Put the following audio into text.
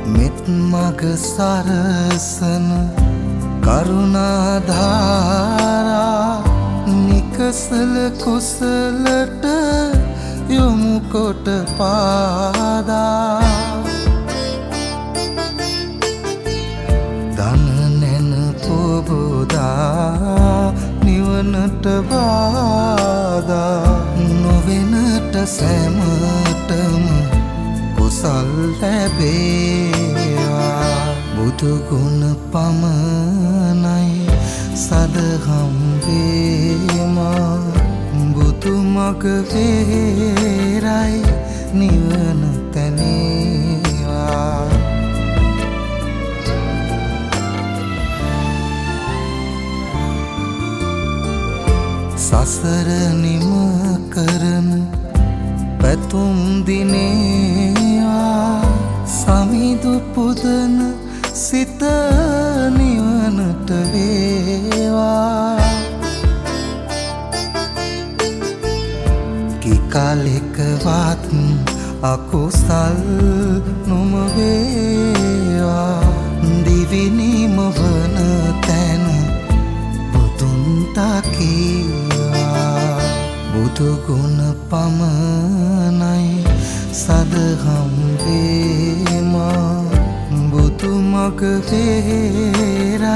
මෙත් මග සරසන කරුණාධාරා නිකසල කුසලට යොමු කොට පාදා දන නැන පොබෝදා නිවනට බාධා නොවෙනට සැමටම කුසල් ලැබේවා බුදු ගුණ පමණයි සදහම් වේමා බුදු මග වේරයි නිවන තැනේවා සසර නිම කරන පැතුම් දිනේවා සමිදු පුදන සිත නිවනට වේවා කිකාලෙකවත් අකුසල් නොම වේවා දිවිනිම වන තැන බුදුන් තකීවා බුදු ගුණ පමණයි සදහම් වේමා බුදු මග වේරයි